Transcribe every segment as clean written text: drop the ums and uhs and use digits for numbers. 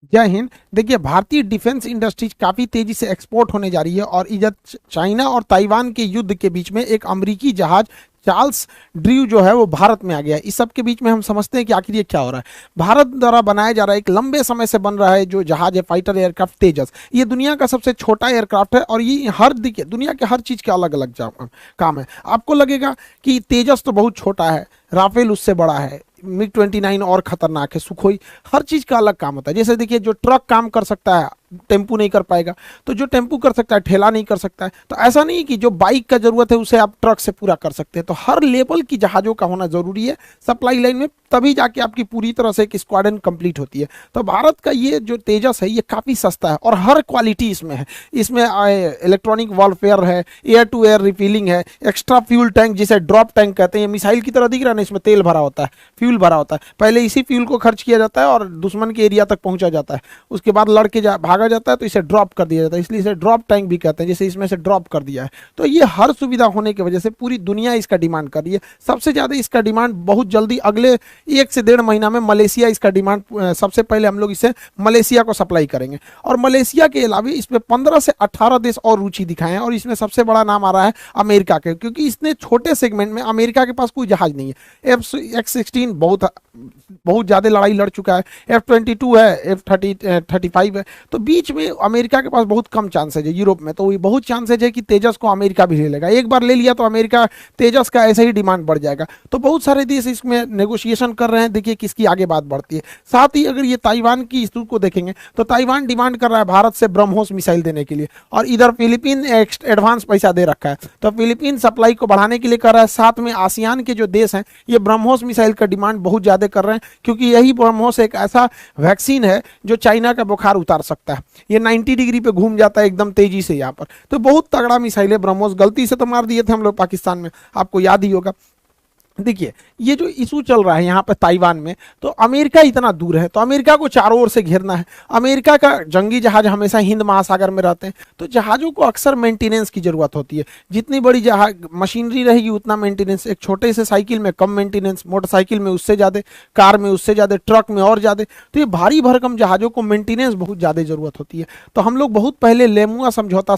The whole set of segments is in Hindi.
जय हिंद। देखिए, भारतीय डिफेंस इंडस्ट्रीज काफी तेजी से एक्सपोर्ट होने जा रही है और इधर चाइना और ताइवान के युद्ध के बीच में एक अमेरिकी जहाज चार्ल्स ड्रू जो है वो भारत में आ गया है। इस सब के बीच में हम समझते हैं कि आखिर ये क्या हो रहा है। भारत द्वारा बनाया जा रहा है, एक लंबे समय से बन रहा है जो जहाज है, फाइटर एयरक्राफ्ट तेजस। ये दुनिया का सबसे छोटा एयरक्राफ्ट है और ये हर दिखे दुनिया के हर चीज के अलग अलग काम है। आपको लगेगा कि तेजस तो बहुत छोटा है, राफेल उससे बड़ा है, मिग 29 और खतरनाक है, सुखोई। हर चीज का अलग काम होता है। जैसे देखिए, जो ट्रक काम कर सकता है टेम्पू नहीं कर पाएगा, तो जो टेम्पू कर सकता है ठेला नहीं कर सकता है। तो ऐसा नहीं कि जो बाइक का जरूरत है उसे आप ट्रक से पूरा कर सकते हैं। तो हर लेवल की जहाजों का होना जरूरी है सप्लाई लाइन में, तभी जाके आपकी पूरी तरह से एक स्क्वाड्रन कंप्लीट होती है। तो भारत का ये जो तेजस है ये काफी सस्ता है और हर क्वालिटी इसमें है। इसमें इलेक्ट्रॉनिक वॉरफेयर है, एयर टू एयर रिफिलिंग है, एक्स्ट्रा फ्यूल टैंक जिसे ड्रॉप टैंक कहते हैं, मिसाइल की तरह दिख रहा है ना, इसमें तेल भरा होता है, फ्यूल भरा होता है। पहले इसी फ्यूल को खर्च किया जाता है और दुश्मन के एरिया तक पहुंचा जाता है, उसके बाद लड़के भागा जाता है तो इसे ड्रॉप कर दिया जाता है, इसलिए इसे ड्रॉप टैंक भी कहते हैं। जैसे इसमें से ड्रॉप कर दिया है, तो ये हर सुविधा होने की वजह से पूरी दुनिया इसका डिमांड कर रही है। सबसे ज्यादा इसका डिमांड बहुत जल्दी अगले 1 से 1.5 महीना में मलेशिया इसका डिमांड, सबसे पहले हम लोग इसे मलेशिया को सप्लाई करेंगे। और मलेशिया के अलावा इसमें 15 से 18 देश और रुचि दिखाए हैं और इसमें सबसे बड़ा नाम आ रहा है अमेरिका के, क्योंकि इसने छोटे सेगमेंट में, अमेरिका के पास कोई जहाज नहीं है। F-16 बहुत ज्यादा लड़ाई लड़ चुका है, F-22 है, F-35 है, तो बीच में अमेरिका के पास बहुत कम चांसेज है। यूरोप में तो बहुत चांसेज है कि तेजस को अमेरिका भी ले लेगा। एक बार ले लिया तो अमेरिका तेजस का ऐसे ही डिमांड बढ़ जाएगा। तो बहुत सारे देश इसमें नेगोशिएशन कर रहे हैं, देखिए किसकी आगे बात बढ़ती है। साथ ही अगर ये ताइवान की इशू को देखेंगे तो ताइवान डिमांड कर रहा है भारत से ब्रह्मोस मिसाइल देने के लिए, और इधर फिलीपीन एडवांस पैसा दे रखा है, तो फिलीपीन सप्लाई को बढ़ाने के लिए कर रहा है। साथ में आसियान के जो देश हैं ये ब्रह्मोस मिसाइल का डिमांड बहुत ज्यादा कर रहे हैं, क्योंकि यही ब्रह्मोस एक ऐसा वैक्सीन है जो चाइना का बुखार उतार सकता है। ये 90 डिग्री पे घूम जाता है एकदम तेजी से यहाँ पर। तो बहुत तगड़ा मिसाइल है ब्रह्मोस। गलती से तो मार दिए थे हम लोग पाकिस्तान में, आपको याद ही होगा। देखिए, ये जो इशू चल रहा है यहाँ पे ताइवान में, तो अमेरिका इतना दूर है तो अमेरिका को चारों ओर से घेरना है। अमेरिका का जंगी जहाज हमेशा हिंद महासागर में रहते हैं, तो जहाज़ों को अक्सर मेंटेनेंस की जरूरत होती है। जितनी बड़ी जहाज मशीनरी रहेगी उतना मेंटेनेंस। एक छोटे से साइकिल में कम मेंटेनेंस, मोटरसाइकिल में उससे ज़्यादा, कार में उससे ज़्यादा, ट्रक में और ज़्यादा। तो ये भारी भरकम जहाज़ों को मेंटेनेंस बहुत ज़्यादा जरूरत होती है। तो हम लोग बहुत पहले लेमुआ समझौता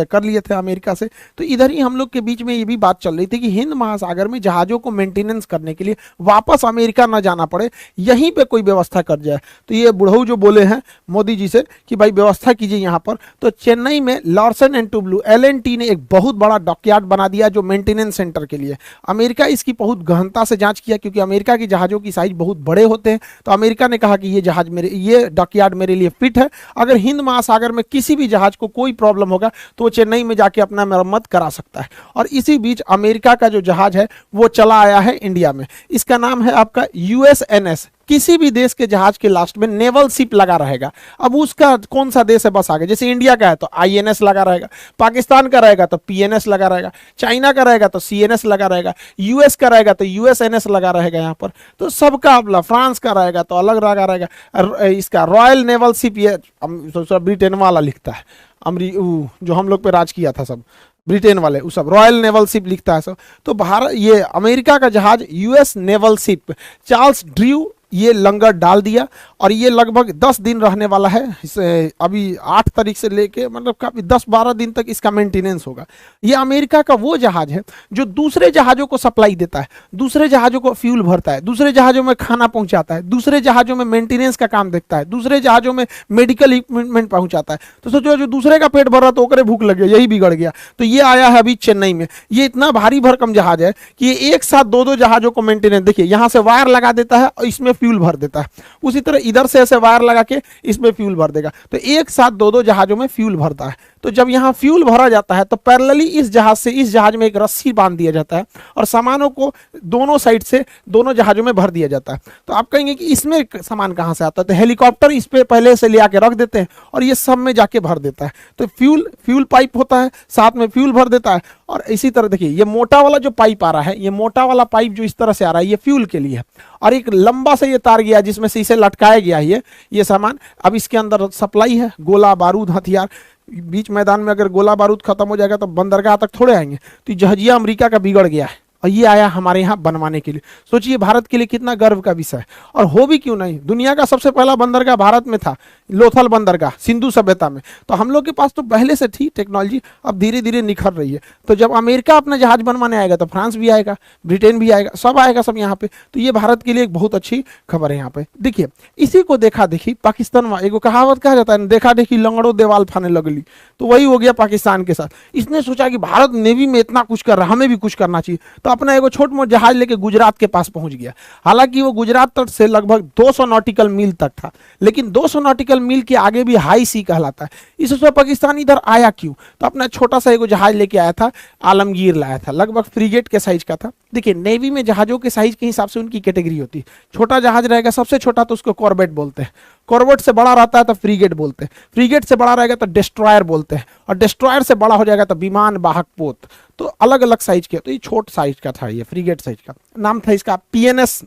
कर लिए थे अमेरिका से। तो इधर ही हम लोग के बीच में ये भी बात चल रही थी कि हिंद महासागर में जहाज़ों को मेंटेनेंस करने के लिए वापस अमेरिका ना जाना पड़े, यहीं पे कोई व्यवस्था कर जाए। तो ये बुढ़ऊ जो बोले हैं मोदी जी से कि भाई व्यवस्था कीजिए यहाँ पर, तो चेन्नई में लार्सन एंड टुब्लू LNT ने एक बहुत बड़ा डॉकयार्ड बना दिया जो मेंटेनेंस सेंटर के लिए। अमेरिका इसकी बहुत गहनता से जांच किया, क्योंकि अमेरिका की जहाज़ों की साइज बहुत बड़े होते हैं। तो अमेरिका ने कहा कि ये डॉकयार्ड मेरे लिए फिट है। अगर हिंद महासागर में किसी भी जहाज को कोई प्रॉब्लम होगा तो वो चेन्नई में जाके अपना मरम्मत करा सकता है। और इसी बीच अमेरिका का जो जहाज है वो चला आया है इंडिया में। इसका नाम है आपका USNS। किसी भी देश के जहाज के लास्ट में नेवल शिप लगा रहेगा। अब उसका कौन सा देश है बस आगे, जैसे इंडिया का है तो INS लगा रहेगा, पाकिस्तान का रहेगा तो PNS लगा रहेगा, चाइना का रहेगा तो CNS लगा रहेगा, US का रहेगा तो USNS लगा रहेगा यहाँ पर। तो सबका अपना, फ्रांस का रहेगा तो अलग लगा रहेगा। इसका रॉयल नेवल शिप, ये ब्रिटेन वाला लिखता है, जो हम लोग पे राज किया था सब ब्रिटेन वाले, वो सब रॉयल नेवल शिप लिखता है सब। तो भारत, ये अमेरिका का जहाज US naval ship Charles Drew ये लंगर डाल दिया और ये लगभग 10 दिन रहने वाला है। अभी 8 तारीख से लेके मतलब काफी 10-12 दिन तक इसका मेंटेनेंस होगा। ये अमेरिका का वो जहाज है जो दूसरे जहाजों को सप्लाई देता है, दूसरे जहाजों को फ्यूल भरता है, दूसरे जहाजों में खाना पहुंचाता है, दूसरे जहाजों में मेंटेनेंस का काम देखता है, दूसरे जहाजों में मेडिकल इक्विपमेंट पहुंचाता है। तो सोचो, जो दूसरे का पेट भर रहा तो ओकरे भूख लग गया, यही बिगड़ गया। तो ये आया है अभी चेन्नई में। ये इतना भारी भरकम जहाज है कि ये एक साथ 2-2 जहाजों को मेंटेनेंस, देखिए यहाँ से वायर लगा देता है और इसमें फ्यूल भर देता है, उसी तरह इधर से ऐसे वायर लगा के इसमें फ्यूल भर देगा। तो एक साथ 2-2 जहाजों में फ्यूल भरता है। तो जब यहाँ फ्यूल भरा जाता है तो पैरेलली इस जहाज से इस जहाज में एक रस्सी बांध दिया जाता है और सामानों को दोनों साइड से दोनों जहाजों में भर दिया जाता है। तो आप कहेंगे कि इसमें सामान कहाँ से आता है, तो हेलीकॉप्टर इस पे पहले से ले आके रख देते हैं और ये सब में जाके भर देता है। तो फ्यूल पाइप होता है, साथ में फ्यूल भर देता है। और इसी तरह देखिए, ये मोटा वाला जो पाइप आ रहा है, ये मोटा वाला पाइप जो इस तरह से आ रहा है, ये फ्यूल के लिए है। और एक लंबा से ये तार गया जिसमें से इसे लटकाया गया है ये सामान। अब इसके अंदर सप्लाई है, गोला बारूद हथियार। बीच मैदान में अगर गोला बारूद खत्म हो जाएगा तो बंदरगाह तक थोड़े आएंगे। तो जहाजिया अमेरिका का बिगड़ गया है, और ये आया हमारे यहाँ बनवाने के लिए। सोचिए भारत के लिए कितना गर्व का विषय है। और हो भी क्यों नहीं, दुनिया का सबसे पहला बंदरगाह भारत में था, लोथल बंदरगाह सिंधु सभ्यता में। तो हम लोग के पास तो पहले से थी टेक्नोलॉजी, अब धीरे धीरे निखर रही है। तो जब अमेरिका अपना जहाज बनवाने आएगा तो फ्रांस भी आएगा, ब्रिटेन भी आएगा, सब आएगा सब यहाँ पे। तो ये भारत के लिए एक बहुत अच्छी खबर है यहाँ पे। देखिए इसी को देखा देखी पाकिस्तान में एक कहावत कहा जाता है, देखा देखी लंगड़ो देवाल फाने लगली, तो वही हो गया पाकिस्तान के साथ। इसने सोचा कि भारत नेवी में इतना कुछ कर रहा, हमें भी कुछ करना चाहिए, तो अपना एगो छोट मोट जहाज लेके गुजरात के पास पहुंच गया। हालांकि वो गुजरात तट से लगभग 200 नॉटिकल मील तक था, लेकिन 200 नॉटिकल मील के आगे भी हाई सी कहलाता है। इससे पाकिस्तान इधर आया क्यों, तो अपना छोटा सा एगो जहाज लेके आया था, आलमगीर लाया था, लगभग फ्रीगेट के साइज का था। देखिए नेवी में जहाजों के साइज के हिसाब से उनकी कैटेगरी होती है। छोटा जहाज रहेगा सबसे छोटा तो उसको कॉर्बेट बोलते हैं, कॉर्बेट से बड़ा रहता है तो फ्रीगेट बोलते हैं, फ्रीगेट से बड़ा रहेगा तो डिस्ट्रॉयर बोलते हैं, और डिस्ट्रॉयर से बड़ा हो जाएगा तो विमान वाहक पोत। तो अलग अलग साइज के, तो ये छोट साइज का था, ये फ्रीगेट साइज का। नाम था इसका पीएनएस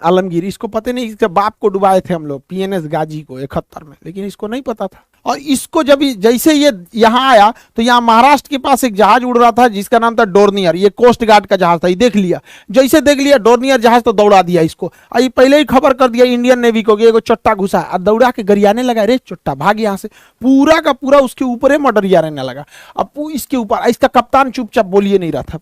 आलमगीर। इसको पता नहीं, इसके बाप को डुबाए थे हम लोग पीएनएस गाजी को 71 में, लेकिन इसको नहीं पता था। और इसको जब जैसे ये यहाँ आया तो यहाँ महाराष्ट्र के पास एक जहाज उड़ रहा था जिसका नाम था डोर्नियर, ये कोस्ट गार्ड का जहाज था। ये देख लिया, जैसे देख लिया डोर्नियर जहाज तो दौड़ा दिया इसको, और ये पहले ही खबर कर दिया इंडियन नेवी को कि एगो चट्टा घुसा, और दौड़ा के गरियाने लगा, रे चट्टा भाग यहाँ से, पूरा का पूरा उसके ऊपर मडरिया रहने लगा। अब इसके ऊपर इसका कप्तान चुपचाप बोलिए नहीं रहा था,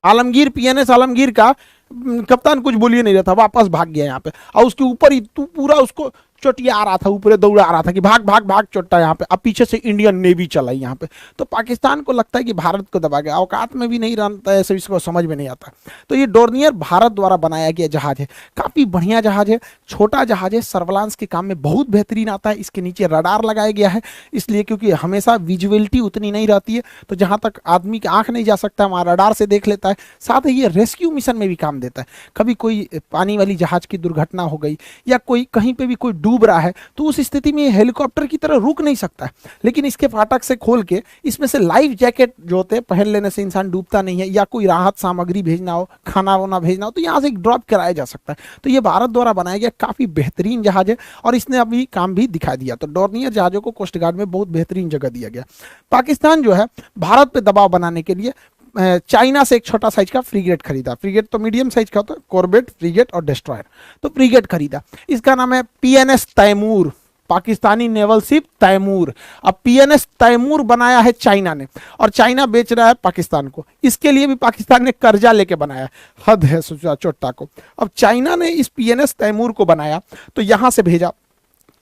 आलमगीर पीएनएस आलमगीर का कप्तान कुछ बोलिए नहीं रहा था, वापस भाग गया यहाँ पे। और उसके ऊपर ही तू पूरा उसको चोटिया आ रहा था, ऊपर दौड़ा आ रहा था कि भाग भाग भाग चोटा यहाँ पे। अब पीछे से इंडियन नेवी चला यहाँ पे। तो पाकिस्तान को लगता है कि भारत को दबा गया, औकात में भी नहीं रहता है, ऐसे इसको समझ में नहीं आता। तो ये डोर्नियर भारत द्वारा बनाया गया जहाज है, काफ़ी बढ़िया जहाज है, छोटा जहाज है, सर्विलांस के काम में बहुत बेहतरीन आता है। इसके नीचे रडार लगाया गया है, इसलिए क्योंकि हमेशा विजुअलिटी उतनी नहीं रहती है, तो जहाँ तक आदमी की आँख नहीं जा सकता वहाँ रडार से देख लेता है। साथ ही ये रेस्क्यू मिशन में भी काम देता है। कभी कोई पानी वाली जहाज की दुर्घटना हो गई या कोई कहीं पे भी कोई डूब रहा है, तो उस स्थिति में हेलीकॉप्टर की तरह रुक नहीं सकता है, लेकिन इसके फाटक से खोल के इसमें से लाइफ जैकेट जो होते हैं पहन लेने से इंसान डूबता नहीं है, या कोई राहत सामग्री भेजना हो, खाना वाना भेजना हो, तो यहाँ से एक ड्रॉप कराया जा सकता है। तो ये भारत द्वारा बनाया गया काफ़ी बेहतरीन जहाज है, और इसने अभी काम भी दिखा दिया। तो डोर्नियर जहाज़ों को कोस्ट गार्ड में बहुत बेहतरीन जगह दिया गया। पाकिस्तान जो है भारत पे दबाव बनाने के लिए चाइना से एक छोटा साइज का फ्रीगेट खरीदा। फ्रीगेट तो मीडियम साइज का होता है, कॉर्बेट, फ्रीगेट और डिस्ट्रॉयर। तो फ्रीगेट खरीदा, इसका नाम है PNS Taimur, Pakistani naval ship Taimur. अब पीएनएस तैमूर बनाया है चाइना ने, और चाइना बेच रहा है पाकिस्तान को। इसके लिए भी पाकिस्तान ने कर्जा लेके बनाया, हद है सोचा चोट्टा को। अब चाइना ने इस पीएनएस तैमूर को बनाया तो यहाँ से भेजा,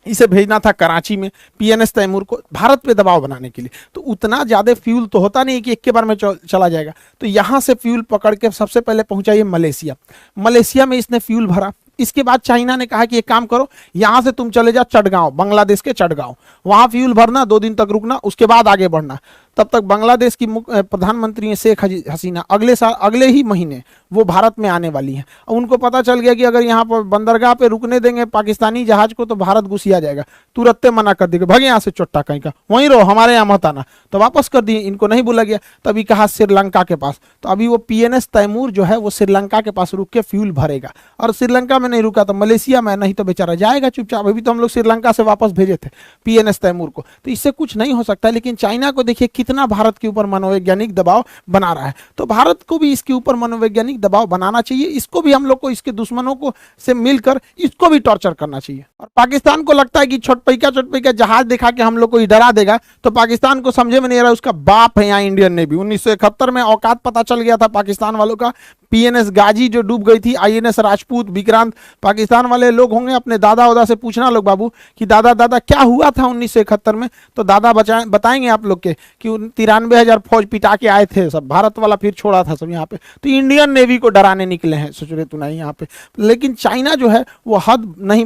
इसे भेजना था कराची में पीएनएस तैमूर को भारत पे दबाव बनाने के लिए। तो उतना ज़्यादा फ्यूल तो होता नहीं कि एक के बार में चला जाएगा, तो यहाँ से फ्यूल पकड़ के सबसे पहले पहुँचा ये मलेशिया। मलेशिया में इसने फ्यूल भरा। इसके बाद चाइना ने कहा कि एक काम करो, यहाँ से तुम चले जाओ चटगांव, बांग्लादेश के चटगांव, वहाँ फ्यूल भरना, 2 दिन तक रुकना, उसके बाद आगे बढ़ना। तब तक बांग्लादेश की प्रधानमंत्री शेख हसीना अगले साल, अगले ही महीने वो भारत में आने वाली हैं। उनको पता चल गया कि अगर यहाँ पर बंदरगाह पे रुकने देंगे पाकिस्तानी जहाज को तो भारत घुसिया जाएगा, तुरंत मना कर देगा, भागे यहाँ से चोट्टा कहीं का, वहीं रहो, हमारे यहाँ मत आना। तो वापस कर दिए, इनको नहीं बोला गया। तभी कहा श्रीलंका के पास, तो अभी वो पीएनएस तैमूर जो है वो श्रीलंका के पास रुक के फ्यूल भरेगा, और श्रीलंका में नहीं रुका तो मलेशिया में, नहीं तो बेचारा जाएगा चुपचाप। अभी तो हम लोग श्रीलंका से वापस भेजे थे पीएनएस तैमूर को, तो इससे कुछ नहीं हो सकता। लेकिन चाइना को देखिए कितना भारत के ऊपर मनोवैज्ञानिक दबाव बना रहा है, तो भारत को भी इसके ऊपर मनोवैज्ञानिक दबाव बनाना चाहिए। इसको भी हम लोग को इसके दुश्मनों को से मिलकर इसको भी टॉर्चर करना चाहिए। और पाकिस्तान को लगता है कि छोटपैका जहाज दिखा के हम लोग को डरा देगा, तो पाकिस्तान को समझे में नहीं आ रहा उसका बाप है यहाँ इंडियन नेवी। 1971 में औकात पता चल गया था पाकिस्तान वालों का। पीएनएस गाजी जो डूब गई थी, आईएनएस राजपूत, विक्रांत, पाकिस्तान वाले लोग होंगे अपने दादा उदा से पूछना लोग बाबू कि दादा दादा क्या हुआ था 1971 में, तो दादा बताएंगे आप लोग के कि 93,000 फौज पिटा के आए थे सब, भारत वाला फिर छोड़ा था सब यहाँ पे। तो इंडियन नेवी को डराने निकले हैं, सोच रहे तू नहीं यहाँ पे। लेकिन चाइना जो है वो हद नहीं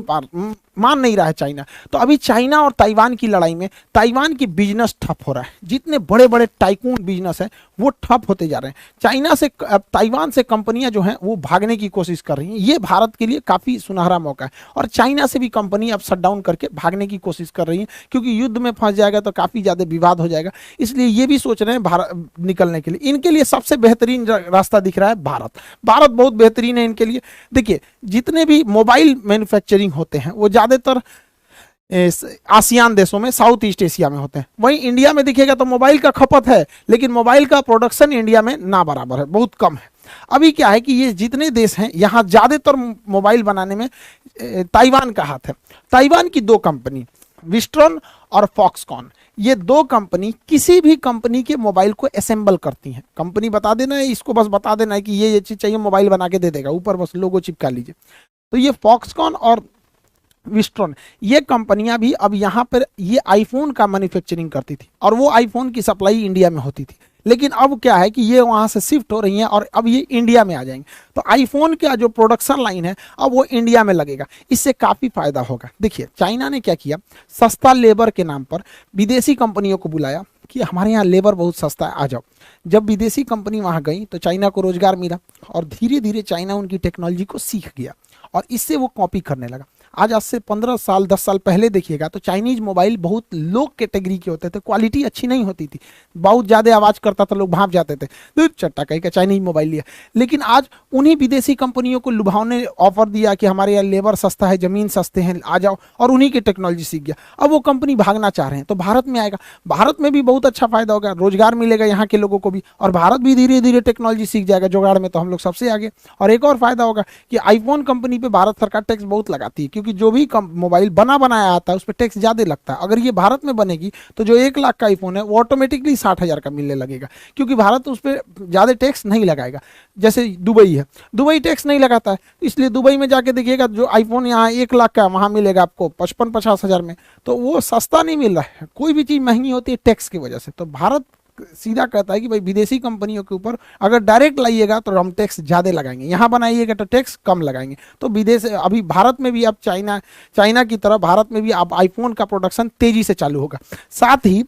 मान नहीं रहा है चाइना। तो अभी चाइना और ताइवान की लड़ाई में ताइवान की बिजनेस ठप हो रहा है। जितने बड़े बड़े टाइकून बिजनेस है वो ठप होते जा रहे हैं। चाइना से, ताइवान से कंपनियां जो हैं वो भागने की कोशिश कर रही हैं। ये भारत के लिए काफ़ी सुनहरा मौका है। और चाइना से भी कंपनी अब शट डाउन करके भागने की कोशिश कर रही हैं, क्योंकि युद्ध में फंस जाएगा तो काफ़ी ज़्यादा विवाद हो जाएगा। इसलिए ये भी सोच रहे हैं भारत निकलने के लिए। इनके लिए सबसे बेहतरीन रास्ता दिख रहा है भारत। भारत बहुत बेहतरीन है इनके लिए। देखिए जितने भी मोबाइल मैन्युफैक्चरिंग होते हैं वो ज़्यादातर आसियान देशों में, साउथ ईस्ट एशिया में होते हैं। वहीं इंडिया में देखिएगा तो मोबाइल का खपत है, लेकिन मोबाइल का प्रोडक्शन इंडिया में ना बराबर है, बहुत कम है। अभी क्या है कि ये जितने देश हैं यहाँ ज्यादातर मोबाइल बनाने में ताइवान का हाथ है। ताइवान की दो कंपनी विस्ट्रॉन और फॉक्सकॉन, ये दो कंपनी किसी भी कंपनी के मोबाइल को असेंबल करती हैं। कंपनी बता देना है, इसको बस बता देना है कि ये चीज चाहिए, मोबाइल बना के दे देगा, ऊपर बस लोगो चिपका लीजिए। तो ये फॉक्सकॉन और विस्ट्रॉन, ये कंपनियां भी अब यहाँ पर ये आईफोन का मैन्युफैक्चरिंग करती थी और वो आईफोन की सप्लाई इंडिया में होती थी। लेकिन अब क्या है कि ये वहाँ से शिफ्ट हो रही हैं और अब ये इंडिया में आ जाएंगे। तो आईफोन का जो प्रोडक्शन लाइन है अब वो इंडिया में लगेगा, इससे काफ़ी फायदा होगा। देखिए चाइना ने क्या किया, सस्ता लेबर के नाम पर विदेशी कंपनियों को बुलाया कि हमारे यहाँ लेबर बहुत सस्ता है, आ जाओ। जब विदेशी कंपनी वहाँ गई तो चाइना को रोजगार मिला और धीरे धीरे चाइना उनकी टेक्नोलॉजी को सीख गया और इससे वो कॉपी करने लगा। आज से 15 साल 10 साल पहले देखिएगा तो चाइनीज मोबाइल बहुत लो कैटेगरी के होते थे, क्वालिटी अच्छी नहीं होती थी, बहुत ज़्यादा आवाज़ करता था, लोग भाप जाते थे, तो चट्टा कहीं का चाइनीज मोबाइल लिया। लेकिन आज उन्हीं विदेशी कंपनियों को लुभावने ऑफर दिया कि हमारे यहाँ लेबर सस्ता है, ज़मीन सस्ते हैं, आ जाओ, और उन्हीं की टेक्नोलॉजी सीख गया। अब वो कंपनी भागना चाह रहे हैं तो भारत में आएगा, भारत में भी बहुत अच्छा फायदा होगा, रोजगार मिलेगा यहाँ के लोगों को भी, और भारत भी धीरे धीरे टेक्नोलॉजी सीख जाएगा। जुगाड़ में तो हम लोग सबसे आगे। और एक और फायदा होगा कि आईफोन कंपनी पे भारत सरकार टैक्स बहुत लगाती है, क्योंकि जो भी मोबाइल बना बनाया आता है उस पर टैक्स ज्यादा लगता है। अगर ये भारत में बनेगी तो जो 1 लाख का आईफोन है वो ऑटोमेटिकली 60,000 का मिलने लगेगा, क्योंकि भारत उस पर ज्यादा टैक्स नहीं लगाएगा। जैसे दुबई है, दुबई टैक्स नहीं लगाता है, इसलिए दुबई में जाके देखिएगा जो आईफोन यहाँ 1 लाख का वहाँ मिलेगा आपको 55-50 हज़ार में, तो वो सस्ता नहीं मिल रहा है। कोई भी चीज़ महंगी होती है टैक्स की वजह से। तो भारत सीधा कहता है कि भाई विदेशी कंपनियों के ऊपर अगर डायरेक्ट लाइएगा तो हम टैक्स ज़्यादा लगाएंगे, यहाँ बनाइएगा तो टैक्स कम लगाएंगे। तो विदेश अभी भारत में भी अब चाइना की तरह भारत में भी अब आईफोन का प्रोडक्शन तेजी से चालू होगा। साथ ही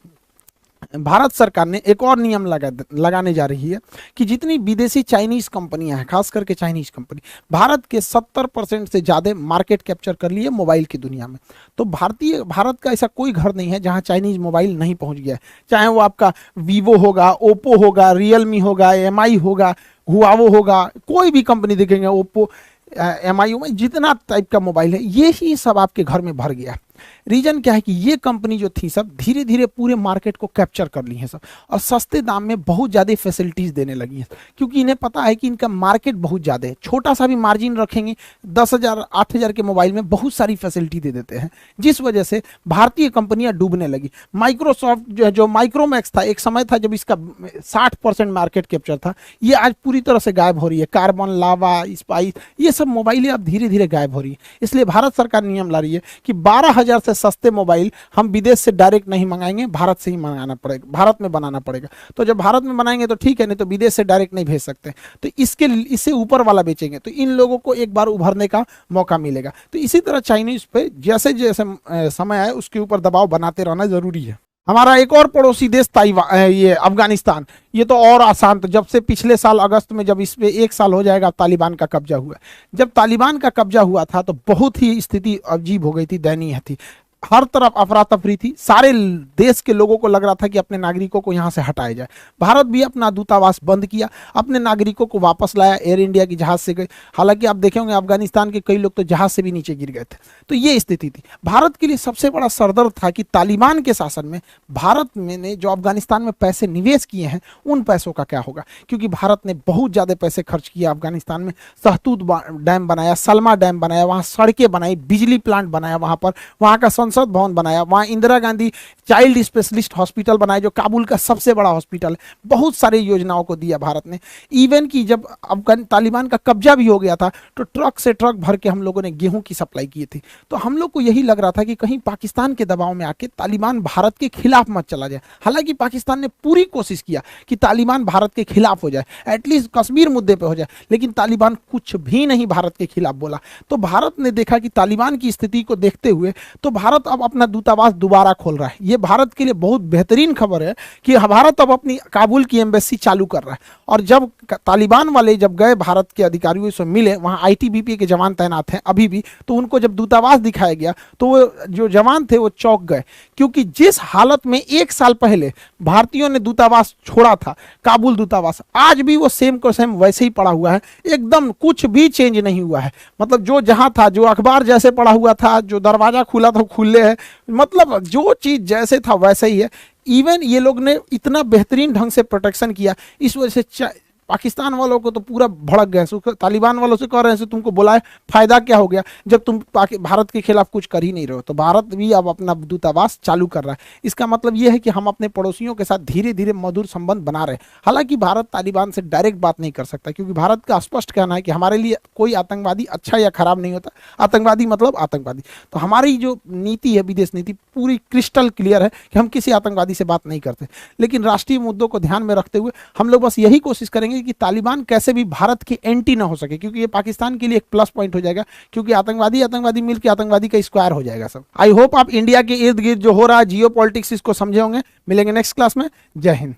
भारत सरकार ने एक और नियम लगाने जा रही है कि जितनी विदेशी चाइनीज कंपनियां हैं, खास करके चाइनीज कंपनी, भारत के 70% से ज़्यादा मार्केट कैप्चर कर लिए मोबाइल की दुनिया में। तो भारत का ऐसा कोई घर नहीं है जहां चाइनीज मोबाइल नहीं पहुंच गया है। चाहे वो आपका वीवो होगा, ओप्पो होगा, रियलमी होगा, एमआई होगा, हुआवो होगा, कोई भी कंपनी देखेंगे, ओप्पो, एमआई में जितना टाइप का मोबाइल है ये ही सब आपके घर में भर गया है। रीजन क्या है कि ये कंपनी जो थी सब धीरे धीरे पूरे मार्केट को कैप्चर कर ली है सब, और सस्ते दाम में बहुत ज़्यादा फैसिलिटीज़ देने लगी हैं, क्योंकि इन्हें पता है कि इनका मार्केट बहुत ज़्यादा है। छोटा सा भी मार्जिन रखेंगे, 10,000 8,000 के मोबाइल में बहुत सारी फैसिलिटी दे देते हैं, जिस वजह से भारतीय कंपनियां डूबने लगी। माइक्रोसॉफ्ट जो माइक्रोमैक्स था, एक समय था जब इसका 60% मार्केट कैप्चर था, ये आज पूरी तरह से गायब हो रही है। कार्बन, लावा, स्पाइस, ये सब मोबाइलें अब धीरे धीरे गायब हो रही है। इसलिए भारत सरकार नियम ला रही है कि 12,000 से सस्ते मोबाइल हम विदेश से डायरेक्ट नहीं मंगाएंगे, भारत से ही मंगाना पड़ेगा, भारत में बनाना पड़ेगा। तो जब भारत में बनाएंगे तो ठीक है, नहीं तो विदेश से डायरेक्ट नहीं भेज सकते। तो इससे ऊपर वाला बेचेंगे तो इन लोगों को एक बार उभरने का मौका मिलेगा। तो इसी तरह चाइनीज पे जैसे जैसे समय आए उसके ऊपर दबाव बनाते रहना जरूरी है। हमारा एक और पड़ोसी देश ताइवान, ये अफगानिस्तान, ये तो और आसान। तो जब से पिछले साल अगस्त में जब इस पे 1 साल हो जाएगा तालिबान का कब्जा हुआ, जब तालिबान का कब्जा हुआ था तो बहुत ही स्थिति अजीब हो गई थी, दयनीय थी। हर तरफ अफरा तफरी थी, सारे देश के लोगों को लग रहा था कि अपने नागरिकों को यहाँ से हटाया जाए। भारत भी अपना दूतावास बंद किया, अपने नागरिकों को वापस लाया, एयर इंडिया की जहाज से गए। हालांकि आप देखे होंगे अफगानिस्तान के कई लोग तो जहाज से भी नीचे गिर गए थे। तो ये स्थिति थी। भारत के लिए सबसे बड़ा सरदर्द था कि तालिबान के शासन में भारत में ने जो अफगानिस्तान में पैसे निवेश किए हैं उन पैसों का क्या होगा, क्योंकि भारत ने बहुत ज़्यादा पैसे खर्च किया अफगानिस्तान में। सहतूत डैम बनाया, सलमा डैम बनाया, वहाँ सड़कें बनाई, बिजली प्लांट बनाया, वहाँ का संसद भवन बनाया, वहाँ Indira Gandhi child specialist hospital बनाया जो काबुल का सबसे बड़ा हॉस्पिटल है। बहुत सारी योजनाओं को दिया भारत ने। इवन कि जब अफगान तालिबान का कब्जा भी हो गया था तो ट्रक से ट्रक भर के हम लोगों ने गेहूं की सप्लाई की थी। तो हम लोग को यही लग रहा था कि कहीं पाकिस्तान के दबाव में आके तालिबान भारत के खिलाफ मत चला जाए। हालांकि पाकिस्तान ने पूरी कोशिश किया कि तालिबान भारत के खिलाफ हो जाए, एटलीस्ट कश्मीर मुद्दे पर हो जाए, लेकिन तालिबान कुछ भी नहीं भारत के खिलाफ बोला। तो भारत ने देखा कि तालिबान की स्थिति को देखते हुए तो भारत अब अपना दूतावास दोबारा खोल रहा है। ये भारत के लिए बहुत बेहतरीन खबर है कि भारत अब अपनी काबुल की एम्बेसी चालू कर रहा है। और जब तालिबान वाले जब गए भारत के अधिकारियों से मिले, वहाँ आईटीबीपी के जवान तैनात हैं अभी भी, तो उनको जब दूतावास दिखाया गया तो वो जो जवान थे वो चौंक गए, क्योंकि जिस हालत में 1 साल पहले भारतीयों ने दूतावास छोड़ा था, काबुल दूतावास, आज भी वो सेम को सेम वैसे ही पड़ा हुआ है, एकदम कुछ भी चेंज नहीं हुआ है। मतलब जो जहाँ था, जो अखबार जैसे पड़ा हुआ था, जो दरवाजा खुला था खुला खुले हैं। मतलब जो चीज जैसे था वैसा ही है। इवन ये लोग ने इतना बेहतरीन ढंग से प्रोटेक्शन किया, इस वजह से पाकिस्तान वालों को तो पूरा भड़क गए। तालिबान वालों से कह रहे हैं तुमको बुलाए, फायदा क्या हो गया जब तुम भारत के खिलाफ कुछ कर ही नहीं रहे हो। तो भारत भी अब अपना दूतावास चालू कर रहा है। इसका मतलब यह है कि हम अपने पड़ोसियों के साथ धीरे धीरे मधुर संबंध बना रहे हैं। हालांकि भारत तालिबान से डायरेक्ट बात नहीं कर सकता, क्योंकि भारत का स्पष्ट कहना है कि हमारे लिए कोई आतंकवादी अच्छा या खराब नहीं होता, आतंकवादी मतलब आतंकवादी। तो हमारी जो नीति है, विदेश नीति, पूरी क्रिस्टल क्लियर है कि हम किसी आतंकवादी से बात नहीं करते। लेकिन राष्ट्रीय मुद्दों को ध्यान में रखते हुए हम लोग बस यही कोशिश करेंगे कि तालिबान कैसे भी भारत की एंटी ना हो सके, क्योंकि ये पाकिस्तान के लिए एक प्लस पॉइंट हो जाएगा, क्योंकि आतंकवादी मिलकर आतंकवादी का स्क्वायर हो जाएगा सब। आई होप आप इंडिया के इर्द गिर्द जो हो रहा है जियो पॉलिटिक्स इसको समझे होंगे। मिलेंगे नेक्स्ट क्लास में। जय हिंद।